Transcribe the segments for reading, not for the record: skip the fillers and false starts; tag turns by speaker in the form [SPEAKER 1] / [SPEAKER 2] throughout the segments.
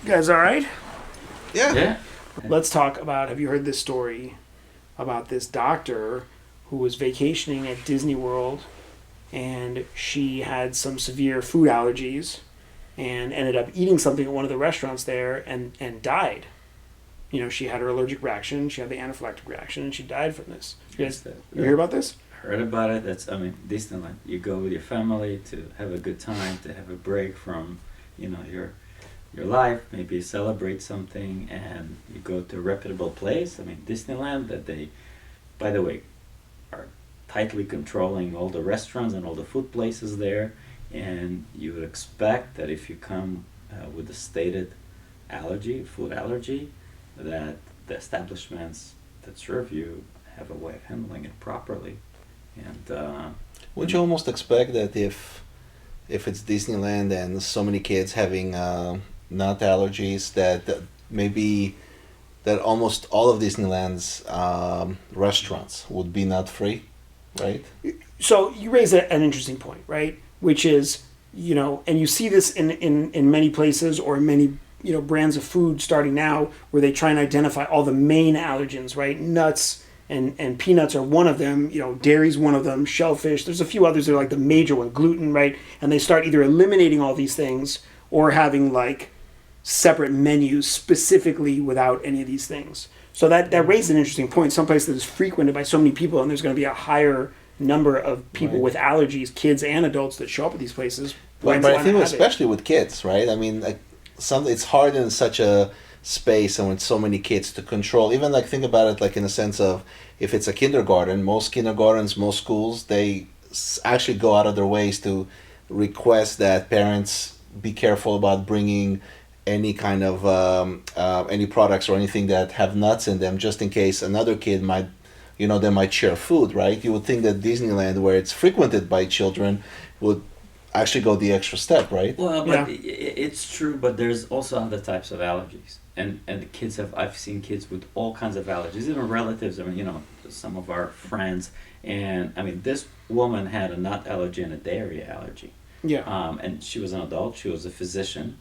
[SPEAKER 1] guys all right?
[SPEAKER 2] Yeah.
[SPEAKER 3] Yeah.
[SPEAKER 1] Let's talk about, have you heard this story about this doctor who was vacationing at Disney World and she had some severe food allergies and ended up eating something at one of the restaurants there and died. You know, she had her allergic reaction, she had the anaphylactic reaction, and she died from this. You hear about this?
[SPEAKER 3] Heard about it. Disneyland. You go with your family to have a good time, to have a break from, your life. Maybe celebrate something, and you go to a reputable place. Disneyland. That they, by the way, are tightly controlling all the restaurants and all the food places there. And you would expect that if you come with a stated food allergy, that the establishments that serve you have a way of handling it properly. And
[SPEAKER 2] Would you almost expect that if it's Disneyland and so many kids having nut allergies, that maybe that almost all of Disneyland's restaurants would be nut free, right?
[SPEAKER 1] So you raise an interesting point, right? Which is, and you see this in many places or in many, brands of food starting now where they try and identify all the main allergens, right? Nuts and peanuts are one of them, dairy's one of them, shellfish, there's a few others that are like the major one, gluten, right? And they start either eliminating all these things or having like separate menus specifically without any of these things. So that raises an interesting point. Some place that is frequented by so many people and there's going to be a higher number of people
[SPEAKER 2] Right.
[SPEAKER 1] with allergies, kids and adults that show up at these places.
[SPEAKER 2] But I think especially with kids, right? It's hard in such a space and with so many kids to control. Even think about it in the sense of if it's a kindergarten, most kindergartens, most schools, they actually go out of their ways to request that parents be careful about bringing any kind of any products or anything that have nuts in them, just in case another kid might, they might share food, right? You would think that Disneyland, where it's frequented by children, would actually go the extra step, right?
[SPEAKER 3] Well, but it's true, but there's also other types of allergies. And the kids I've seen kids with all kinds of allergies, even relatives, some of our friends. And this woman had a nut allergy and a dairy allergy.
[SPEAKER 1] Yeah.
[SPEAKER 3] And she was an adult, she was a physician.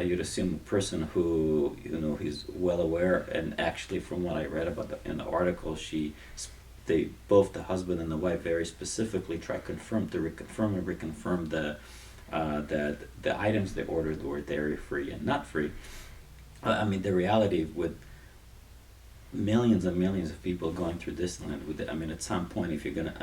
[SPEAKER 3] You'd assume a person who, he's well aware, and actually from what I read about in the article, both the husband and the wife very specifically tried to reconfirm that the items they ordered were dairy free and nut free. The reality with millions and millions of people going through Disneyland with it, at some point if you're gonna,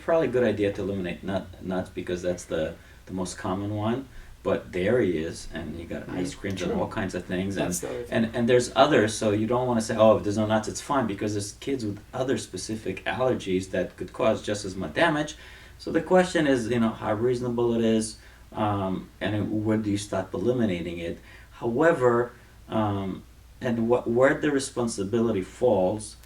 [SPEAKER 3] probably a good idea to eliminate nuts because that's the most common one. But dairy is, and you got ice creams and all kinds of things, and there's others. So you don't want to say, oh, if there's no nuts, it's fine, because there's kids with other specific allergies that could cause just as much damage. So the question is, how reasonable it is, and when do you stop eliminating it? However, where the responsibility falls,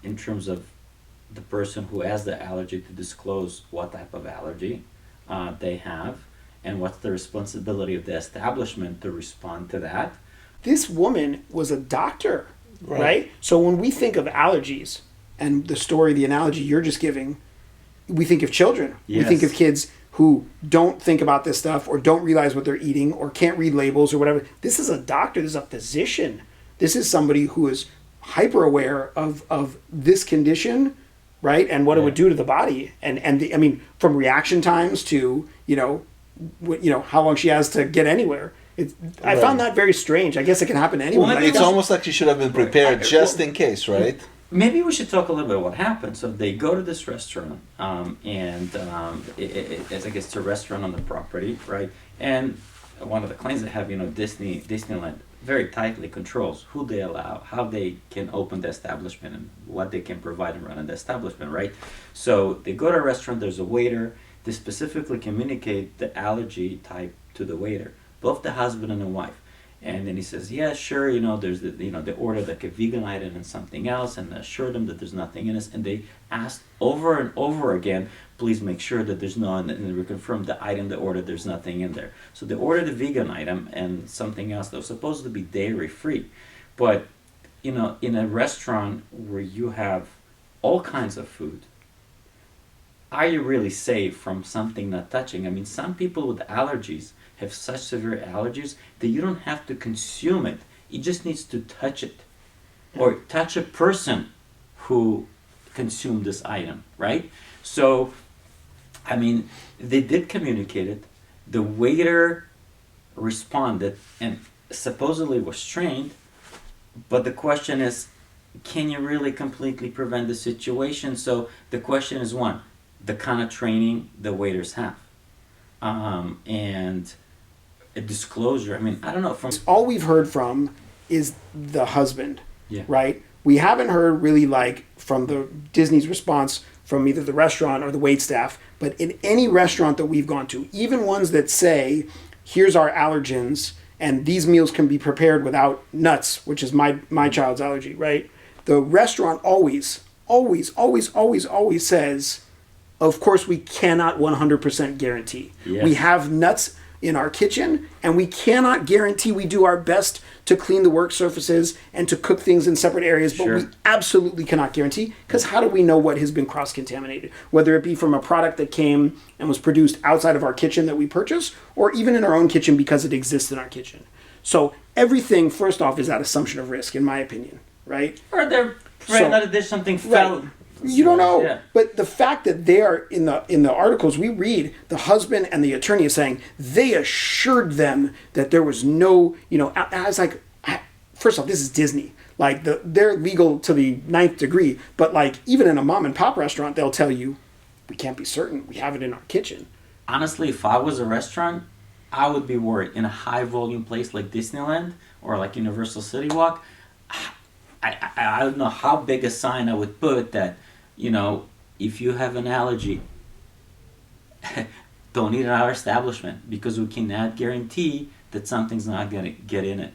[SPEAKER 3] in terms of the person who has the allergy to disclose what type of allergy they have. And what's the responsibility of the establishment to respond to that?
[SPEAKER 1] This woman was a doctor, right? So when we think of allergies and the analogy you're just giving, we think of children.
[SPEAKER 3] Yes.
[SPEAKER 1] We think of kids who don't think about this stuff or don't realize what they're eating or can't read labels or whatever. This is a doctor. This is a physician. This is somebody who is hyper aware of this condition, right? And what it would do to the body. And from reaction times to, how long she has to get anywhere. I found that very strange. I guess it can happen to anyone.
[SPEAKER 3] Well,
[SPEAKER 2] It's almost like you should have been prepared just in case, right?
[SPEAKER 3] Maybe we should talk a little bit about what happened. So they go to this restaurant, it's a restaurant on the property, right? And one of the claims they have, Disneyland very tightly controls who they allow, how they can open the establishment, and what they can provide and run in the establishment, right? So they go to a restaurant, there's a waiter. They specifically communicate the allergy type to the waiter, both the husband and the wife. And then he says, yeah, sure, there's they ordered like a vegan item and something else, and assure them that there's nothing in it. And they asked over and over again, please make sure that there's no, and they reconfirmed the item they ordered, there's nothing in there. So they ordered a vegan item and something else that was supposed to be dairy free. But, in a restaurant where you have all kinds of food, are you really safe from something not touching? I mean, some people with allergies have such severe allergies that you don't have to consume it. It just needs to touch it, or touch a person who consumed this item, right? So, I mean, they did communicate it. The waiter responded and supposedly was trained, but the question is, can you really completely prevent the situation? So the question is, one, the kind of training the waiters have, and a disclosure. I mean, I don't know. From
[SPEAKER 1] All we've heard from is the husband,
[SPEAKER 3] Yeah.
[SPEAKER 1] right? We haven't heard really like from the Disney's response from either the restaurant or the wait staff. But in any restaurant that we've gone to, even ones that say, "Here's our allergens, and these meals can be prepared without nuts," which is my child's allergy, right? The restaurant always says, "Of course, we cannot 100% guarantee.
[SPEAKER 3] Yes.
[SPEAKER 1] We have nuts in our kitchen, and we cannot guarantee we do our best to clean the work surfaces and to cook things in separate areas, but
[SPEAKER 3] Sure.
[SPEAKER 1] we absolutely cannot guarantee, because how do we know what has been cross-contaminated? Whether it be from a product that came and was produced outside of our kitchen that we purchase, or even in our own kitchen because it exists in our kitchen." So everything, first off, is that assumption of risk, in my opinion, right?
[SPEAKER 3] or they're afraid that there's something fell.
[SPEAKER 1] Right. You don't know.
[SPEAKER 3] Yeah.
[SPEAKER 1] But the fact that they are in the articles we read, the husband and the attorney is saying they assured them that there was no, I was like, first off, this is Disney. Like they're legal to the 9th degree, but like even in a mom and pop restaurant, they'll tell you, we can't be certain. We have it in our kitchen.
[SPEAKER 3] Honestly, if I was a restaurant, I would be worried. In a high volume place like Disneyland or like Universal City Walk, I don't know how big a sign I would put that, if you have an allergy, don't eat at our establishment, because we cannot guarantee that something's not going to get in it.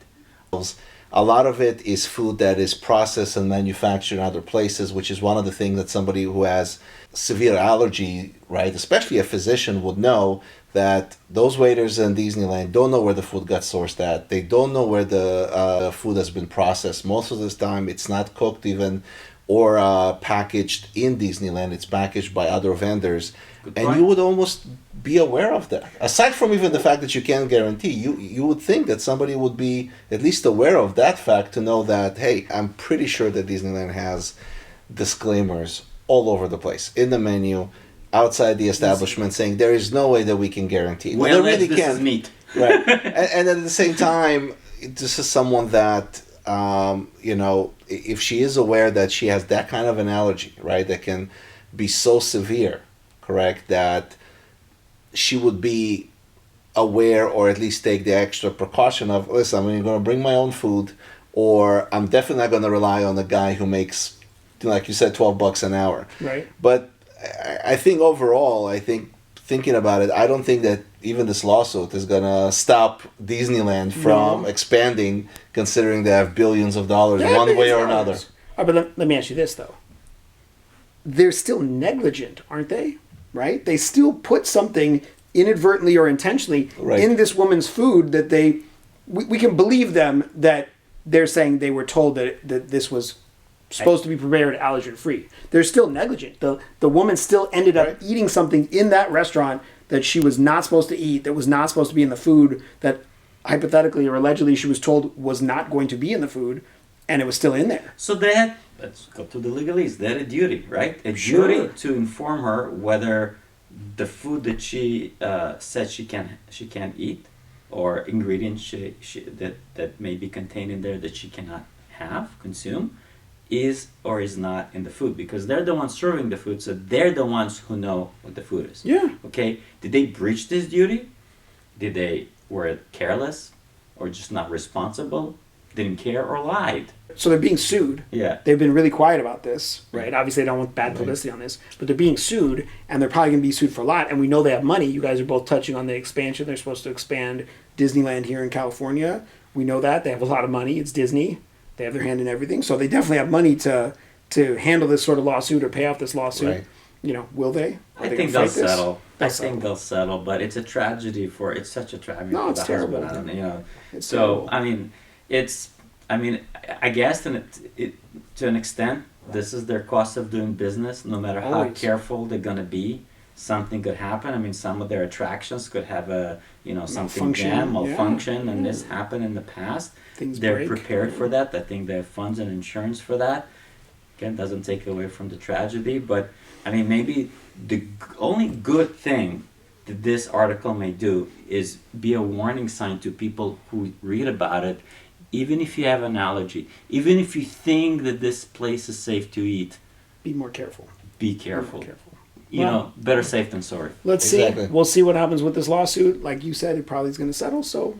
[SPEAKER 2] A lot of it is food that is processed and manufactured in other places, which is one of the things that somebody who has severe allergy, right, especially a physician, would know, that those waiters in Disneyland don't know where the food got sourced at. They don't know where the food has been processed. Most of this time, it's not cooked even or packaged in Disneyland. It's packaged by other vendors.
[SPEAKER 3] Good
[SPEAKER 2] And
[SPEAKER 3] point.
[SPEAKER 2] you would almost be aware of that. Aside from even the fact that you can't guarantee, you would think that somebody would be at least aware of that fact to know that, hey, I'm pretty sure that Disneyland has disclaimers all over the place, in the menu, outside the establishment, saying there is no way that we can guarantee. Now,
[SPEAKER 3] Well,
[SPEAKER 2] they really
[SPEAKER 3] this is
[SPEAKER 2] can't.
[SPEAKER 3] meat.
[SPEAKER 2] Right. And at the same time, this is someone that, if she is aware that she has that kind of an allergy, right, that can be so severe, correct, that she would be aware, or at least take the extra precaution of, listen, I'm going to bring my own food, or I'm definitely not going to rely on the guy who makes, like you said, $12 an hour.
[SPEAKER 1] Right.
[SPEAKER 2] But I think overall, thinking about it, I don't think that even this lawsuit is going to stop Disneyland from expanding, considering they have billions of dollars
[SPEAKER 1] Yeah,
[SPEAKER 2] one way or
[SPEAKER 1] $1
[SPEAKER 2] another.
[SPEAKER 1] All right, but let me ask you this, though. They're still negligent, aren't they? Right? They still put something inadvertently or intentionally
[SPEAKER 2] Right.
[SPEAKER 1] in this woman's food that we can believe them that they're saying they were told that this was supposed to be prepared allergen free. They're still negligent. The woman still ended up
[SPEAKER 2] Right.
[SPEAKER 1] eating something in that restaurant that she was not supposed to eat, that was not supposed to be in the food, that hypothetically or allegedly she was told was not going to be in the food, and it was still in there.
[SPEAKER 3] So they had, let's go to the legalese, they had a duty, right? A
[SPEAKER 1] Sure.
[SPEAKER 3] duty to inform her whether the food that she said she can't eat, or ingredients that may be contained in there that she cannot consume, is or is not in the food, because they're the ones serving the food, so they're the ones who know what the food is.
[SPEAKER 1] Yeah.
[SPEAKER 3] Okay, did they breach this duty? Were careless, or just not responsible, didn't care, or lied?
[SPEAKER 1] So they're being sued.
[SPEAKER 3] Yeah.
[SPEAKER 1] They've been really quiet about this, right? Obviously, they don't want bad publicity on this, but they're being sued, and they're probably going to be sued for a lot. And we know they have money. You guys are both touching on the expansion. They're supposed to expand Disneyland here in California. We know that they have a lot of money. It's Disney. They have their hand in everything, so they definitely have money to handle this sort of lawsuit or pay off this lawsuit.
[SPEAKER 2] Right.
[SPEAKER 1] Will they? Are
[SPEAKER 3] I
[SPEAKER 1] they
[SPEAKER 3] think
[SPEAKER 1] gonna
[SPEAKER 3] they'll
[SPEAKER 1] fight this?
[SPEAKER 3] settle.
[SPEAKER 1] They'll
[SPEAKER 3] think they'll settle, but it's a tragedy it's such a tragedy
[SPEAKER 1] No,
[SPEAKER 3] for
[SPEAKER 1] it's
[SPEAKER 3] the
[SPEAKER 1] terrible.
[SPEAKER 3] husband.
[SPEAKER 1] It's
[SPEAKER 3] So,
[SPEAKER 1] terrible.
[SPEAKER 3] I guess to an extent, this is their cost of doing business. No matter how
[SPEAKER 1] Always.
[SPEAKER 3] careful they're gonna be, something could happen. I mean, some of their attractions could have a something
[SPEAKER 1] Malfunction,
[SPEAKER 3] jam,
[SPEAKER 1] yeah.
[SPEAKER 3] malfunction, and this happened in the past.
[SPEAKER 1] Things
[SPEAKER 3] They're
[SPEAKER 1] break.
[SPEAKER 3] prepared for that. I think they have funds and insurance for that. Again, doesn't take away from the tragedy, but I mean, maybe the only good thing that this article may do is be a warning sign to people who read about it. Even if you have an allergy, even if you think that this place is safe to eat,
[SPEAKER 1] Be more careful.
[SPEAKER 3] be
[SPEAKER 1] Be
[SPEAKER 3] careful.
[SPEAKER 1] more careful.
[SPEAKER 3] You know, better safe than sorry.
[SPEAKER 1] Let's
[SPEAKER 2] Exactly.
[SPEAKER 1] see. We'll see what happens with this lawsuit. Like you said, it probably is going to settle. So,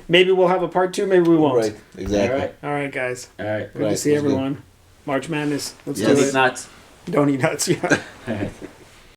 [SPEAKER 1] maybe we'll have a part 2. Maybe we won't.
[SPEAKER 2] Right. Exactly.
[SPEAKER 3] All right,
[SPEAKER 1] All right, guys.
[SPEAKER 3] all right.
[SPEAKER 1] Good to
[SPEAKER 2] Right,
[SPEAKER 1] see
[SPEAKER 2] that's good.
[SPEAKER 1] everyone. March Madness. Let's
[SPEAKER 2] Yes.
[SPEAKER 3] Don't
[SPEAKER 1] do
[SPEAKER 3] eat
[SPEAKER 1] it.
[SPEAKER 3] nuts.
[SPEAKER 1] Don't eat nuts. Yeah.
[SPEAKER 3] All right.